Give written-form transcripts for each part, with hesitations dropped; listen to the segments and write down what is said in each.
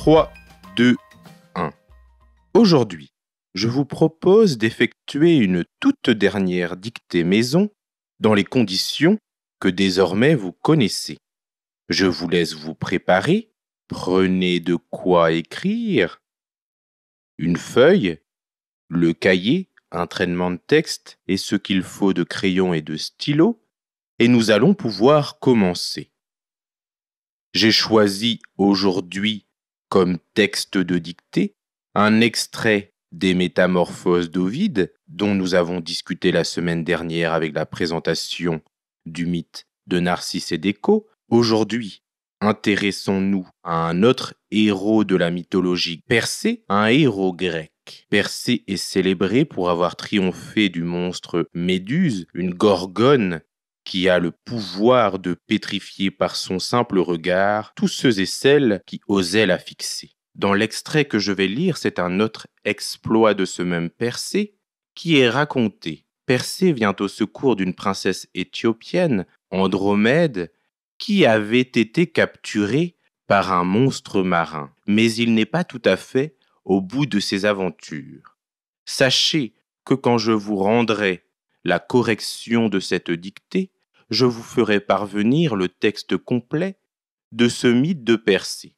3, 2, 1. Aujourd'hui, je vous propose d'effectuer une toute dernière dictée maison dans les conditions que désormais vous connaissez. Je vous laisse vous préparer. Prenez de quoi écrire. Une feuille, le cahier, un traitement de texte et ce qu'il faut de crayon et de stylo, et nous allons pouvoir commencer. J'ai choisi aujourd'hui comme texte de dictée un extrait des Métamorphoses d'Ovide dont nous avons discuté la semaine dernière avec la présentation du mythe de Narcisse et d'Écho. Aujourd'hui, intéressons-nous à un autre héros de la mythologie Persée, un héros grec. Persée est célébré pour avoir triomphé du monstre Méduse, une gorgone qui a le pouvoir de pétrifier par son simple regard tous ceux et celles qui osaient la fixer. Dans l'extrait que je vais lire, c'est un autre exploit de ce même Persée qui est raconté. Persée vient au secours d'une princesse éthiopienne, Andromède, qui avait été capturée par un monstre marin. Mais il n'est pas tout à fait au bout de ses aventures. Sachez que quand je vous rendrai la correction de cette dictée, je vous ferai parvenir le texte complet de ce mythe de Persée.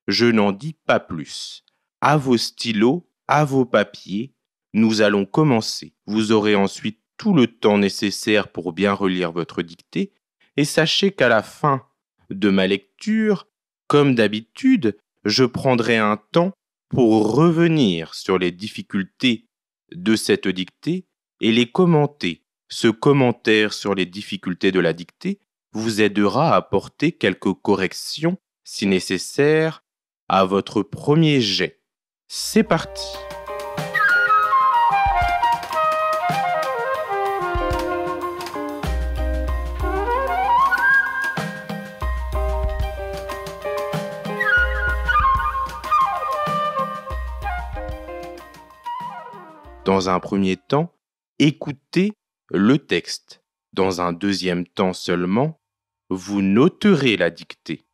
Je n'en dis pas plus. À vos stylos, à vos papiers, nous allons commencer. Vous aurez ensuite tout le temps nécessaire pour bien relire votre dictée, et sachez qu'à la fin de ma lecture, comme d'habitude, je prendrai un temps pour revenir sur les difficultés de cette dictée et les commenter. Ce commentaire sur les difficultés de la dictée vous aidera à apporter quelques corrections, si nécessaire, à votre premier jet. C'est parti! Dans un premier temps, écoutez le texte. Dans un deuxième temps seulement, vous noterez la dictée.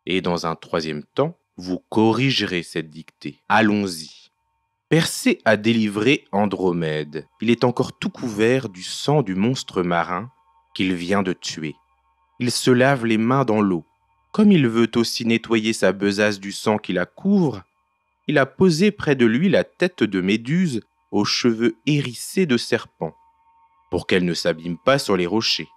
Et dans un troisième temps, vous corrigerez cette dictée. Allons-y. Persée a délivré Andromède. Il est encore tout couvert du sang du monstre marin qu'il vient de tuer. Il se lave les mains dans l'eau. Comme il veut aussi nettoyer sa besace du sang qui la couvre, il a posé près de lui la tête de Méduse aux cheveux hérissés de serpent, pour qu'elle ne s'abîme pas sur les rochers.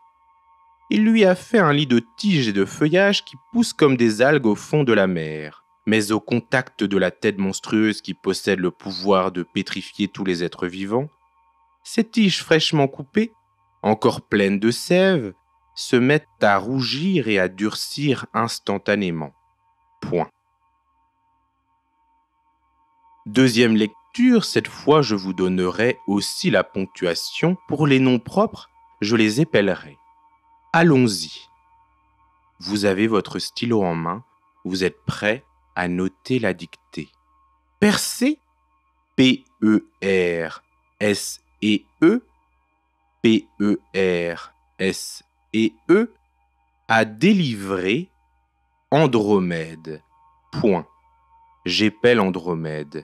Il lui a fait un lit de tiges et de feuillages qui poussent comme des algues au fond de la mer. Mais au contact de la tête monstrueuse qui possède le pouvoir de pétrifier tous les êtres vivants, ces tiges fraîchement coupées, encore pleines de sève, se mettent à rougir et à durcir instantanément. Point. Deuxième lecture, cette fois je vous donnerai aussi la ponctuation. Pour les noms propres, je les épellerai. Allons-y. Vous avez votre stylo en main, vous êtes prêt à noter la dictée. Persée, P-E-R-S-E-E, P-E-R-S-E-E, a délivré Andromède. Point. J'épelle Andromède.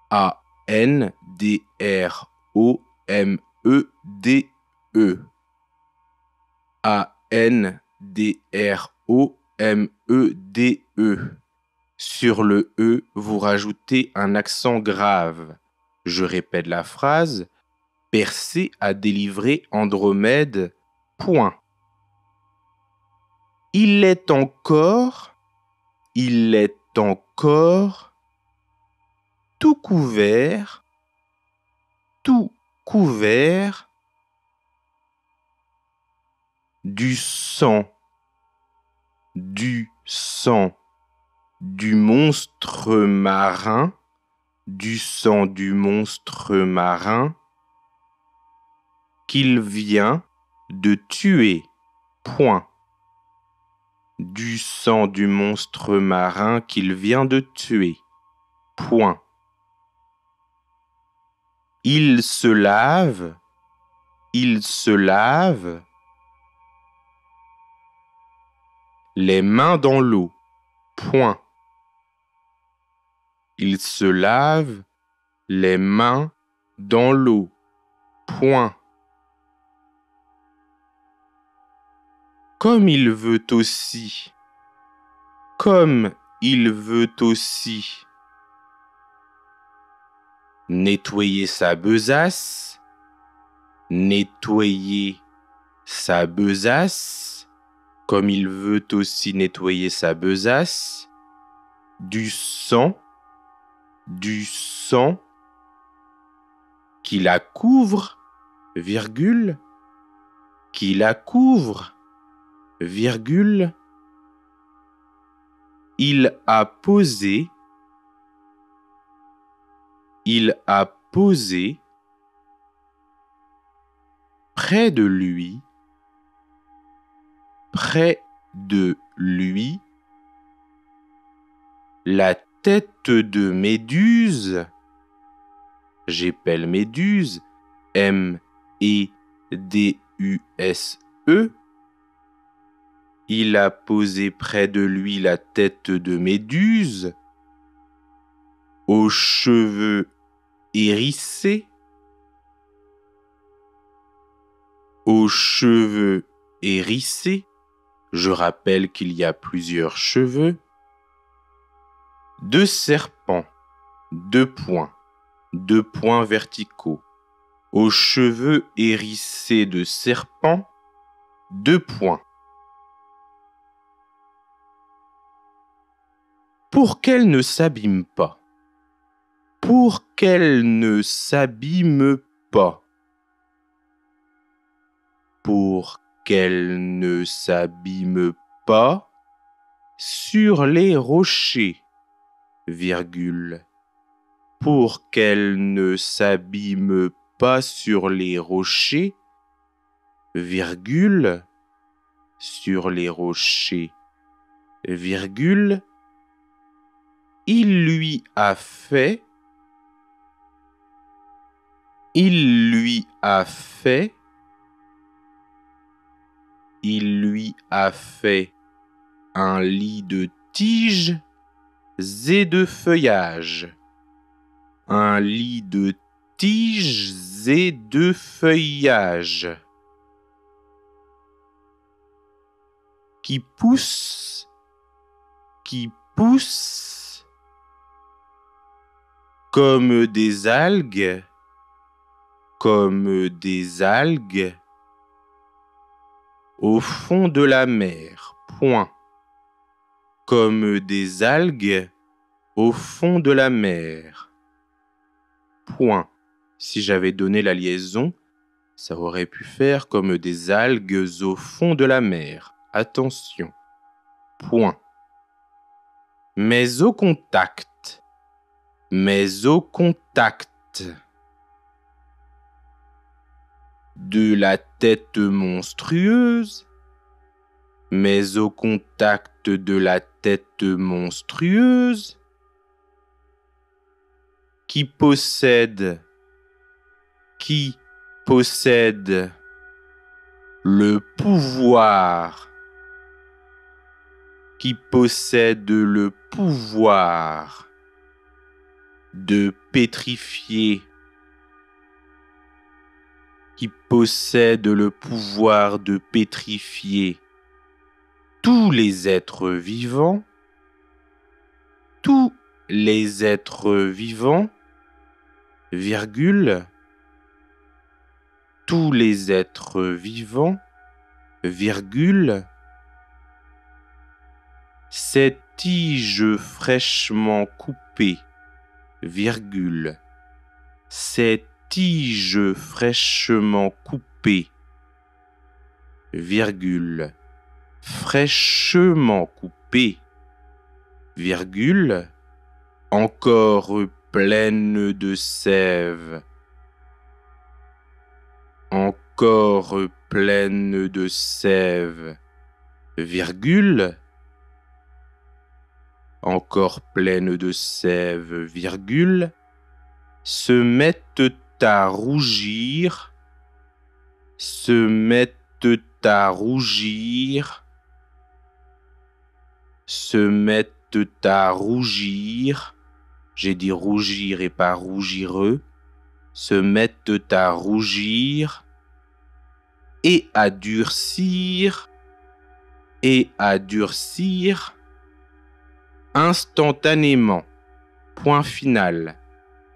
A-N-D-R-O-M-E-D-E. A-N-D-R-O-M-E-D-E. Sur le E, vous rajoutez un accent grave. Je répète la phrase. Persée a délivré Andromède. Point. Il est encore tout couvert du sang du monstre marin, qu'il vient de tuer. Point. Du sang du monstre marin qu'il vient de tuer. Point. Il se lave les mains dans l'eau. Point. Il se lave les mains dans l'eau. Point. Comme il veut aussi. Comme il veut aussi. Nettoyer sa besace. Nettoyer sa besace. Comme il veut aussi nettoyer sa besace. Du sang qui la couvre, virgule, qui la couvre, virgule. Il a posé près de lui, la tête de Méduse, j'épelle Méduse, M-E-D-U-S-E. Il a posé près de lui la tête de Méduse, aux cheveux hérissés, je rappelle qu'il y a plusieurs cheveux, de serpent, deux points verticaux, aux cheveux hérissés de serpent, deux points. Pour qu'elle ne s'abîme pas. Pour qu'elle ne s'abîme pas. Pour qu'elle ne s'abîme pas sur les rochers, virgule. Pour qu'elle ne s'abîme pas sur les rochers, virgule, sur les rochers, virgule, il lui a fait un lit de tiges et de feuillages. Un lit de tiges et de feuillages qui pousse comme des algues, au fond de la mer. Point. Comme des algues au fond de la mer. Point. Si j'avais donné la liaison, ça aurait pu faire comme des algues au fond de la mer. Attention. Point. Mais au contact de la tête monstrueuse, qui possède le pouvoir de pétrifier tous les êtres vivants, virgule, tous les êtres vivants, virgule, ces tiges fraîchement coupées, virgule, ces tiges fraîchement coupées, virgule, fraîchement coupées, virgule, encore pleines de sève, virgule, encore pleines de sève, virgule, se mettent à rougir, j'ai dit rougir et pas rougireux, se mettent à rougir et à durcir instantanément. Point final.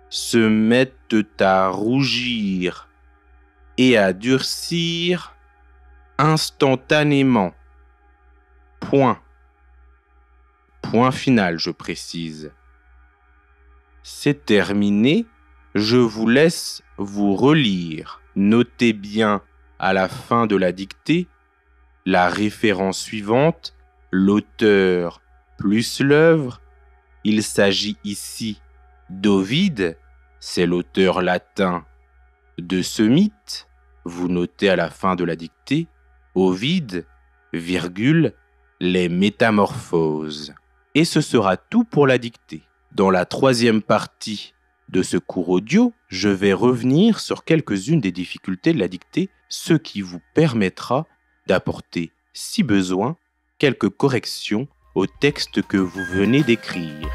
Se mettent à rougir et à durcir instantanément. Point. Point final, je précise. C'est terminé. Je vous laisse vous relire. Notez bien à la fin de la dictée la référence suivante, l'auteur plus l'œuvre. Il s'agit ici d'Ovide, c'est l'auteur latin de ce mythe. Vous notez à la fin de la dictée Ovide, virgule, les métamorphoses. Et ce sera tout pour la dictée. Dans la troisième partie de ce cours audio, je vais revenir sur quelques-unes des difficultés de la dictée, ce qui vous permettra d'apporter, si besoin, quelques corrections au texte que vous venez d'écrire.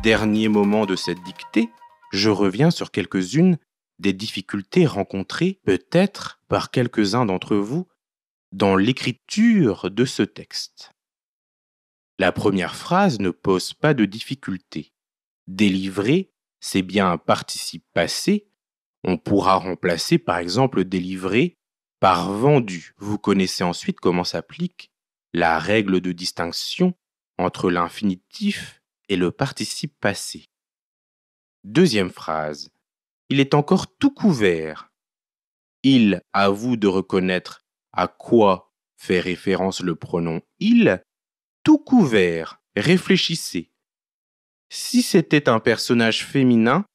Dernier moment de cette dictée, je reviens sur quelques-unes des difficultés rencontrées peut-être par quelques-uns d'entre vous dans l'écriture de ce texte. La première phrase ne pose pas de difficulté. Délivrer, c'est bien un participe passé. On pourra remplacer par exemple délivrer par vendu. Vous connaissez ensuite comment s'applique la règle de distinction entre l'infinitif et le participe passé. Deuxième phrase. Il est encore tout couvert. Il, à vous de reconnaître à quoi fait référence le pronom il. Tout couvert. Réfléchissez. Si c'était un personnage féminin,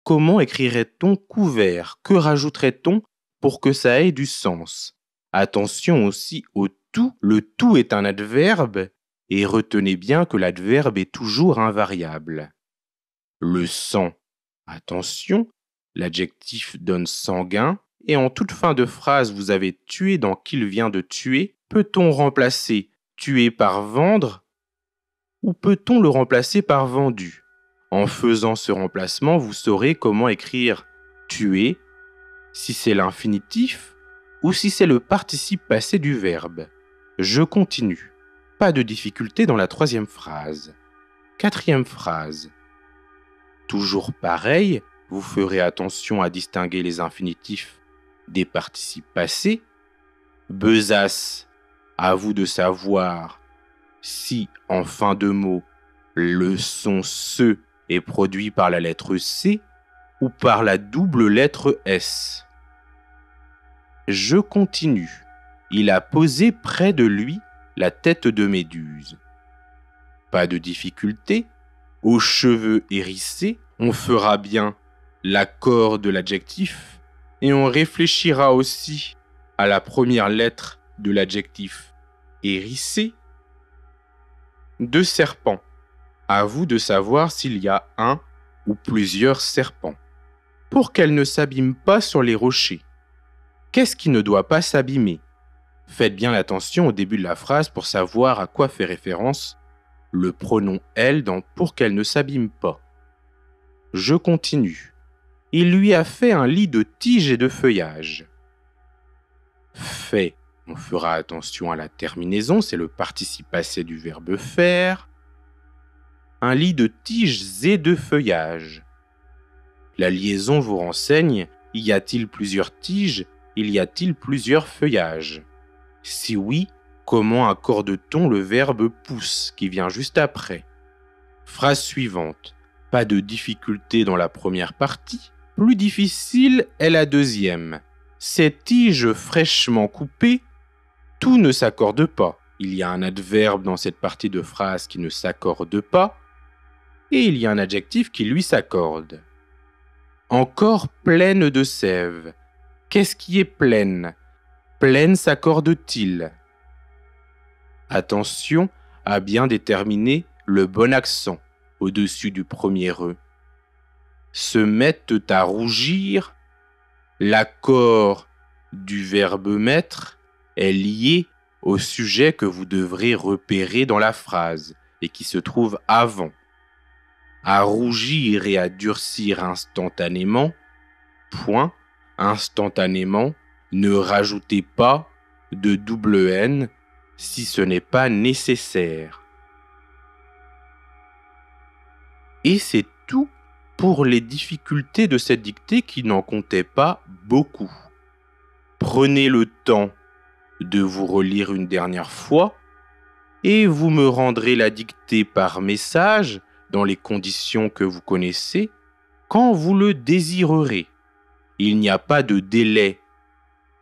comment écrirait-on couvert? Que rajouterait-on pour que ça ait du sens? Attention aussi au tout. Le tout est un adverbe et retenez bien que l'adverbe est toujours invariable. Le sang. Attention, l'adjectif donne sanguin et en toute fin de phrase vous avez tué dans qu'il vient de tuer. Peut-on remplacer tuer par vendre ou peut-on le remplacer par vendu? En faisant ce remplacement, vous saurez comment écrire tuer, si c'est l'infinitif ou si c'est le participe passé du verbe. Je continue. Pas de difficulté dans la troisième phrase. Quatrième phrase. Toujours pareil, vous ferez attention à distinguer les infinitifs des participes passés. Besace, à vous de savoir si, en fin de mot, le son se est produit par la lettre C ou par la double lettre S. Je continue. Il a posé près de lui la tête de Méduse. Pas de difficulté. Aux cheveux hérissés, on fera bien l'accord de l'adjectif et on réfléchira aussi à la première lettre de l'adjectif hérissé. Deux serpents. À vous de savoir s'il y a un ou plusieurs serpents. Pour qu'elles ne s'abîment pas sur les rochers. Qu'est-ce qui ne doit pas s'abîmer? Faites bien attention au début de la phrase pour savoir à quoi fait référence le pronom « elle » dans « pour qu'elle ne s'abîme pas ». Je continue. Il lui a fait un lit de tiges et de feuillage. Fait, on fera attention à la terminaison, c'est le participe passé du verbe faire. Un lit de tiges et de feuillage. La liaison vous renseigne, y a-t-il plusieurs tiges? Y a-t-il plusieurs feuillages? Si oui, comment accorde-t-on le verbe pousse qui vient juste après? Phrase suivante. Pas de difficulté dans la première partie. Plus difficile est la deuxième. Ces tiges fraîchement coupées, tout ne s'accorde pas. Il y a un adverbe dans cette partie de phrase qui ne s'accorde pas et il y a un adjectif qui lui s'accorde. Encore pleine de sève. Qu'est-ce qui est pleine? Pleine s'accorde-t-il? Attention à bien déterminer le bon accent au-dessus du premier E. Se mettent à rougir, l'accord du verbe mettre est lié au sujet que vous devrez repérer dans la phrase et qui se trouve avant. À rougir et à durcir instantanément, point, instantanément, ne rajoutez pas de double N si ce n'est pas nécessaire. Et c'est tout pour les difficultés de cette dictée qui n'en comptait pas beaucoup. Prenez le temps de vous relire une dernière fois et vous me rendrez la dictée par message dans les conditions que vous connaissez quand vous le désirerez. Il n'y a pas de délai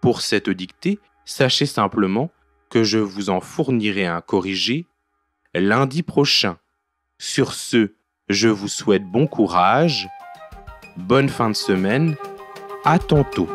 pour cette dictée, sachez simplement que je vous en fournirai un corrigé lundi prochain. Sur ce, je vous souhaite bon courage, bonne fin de semaine, à tantôt.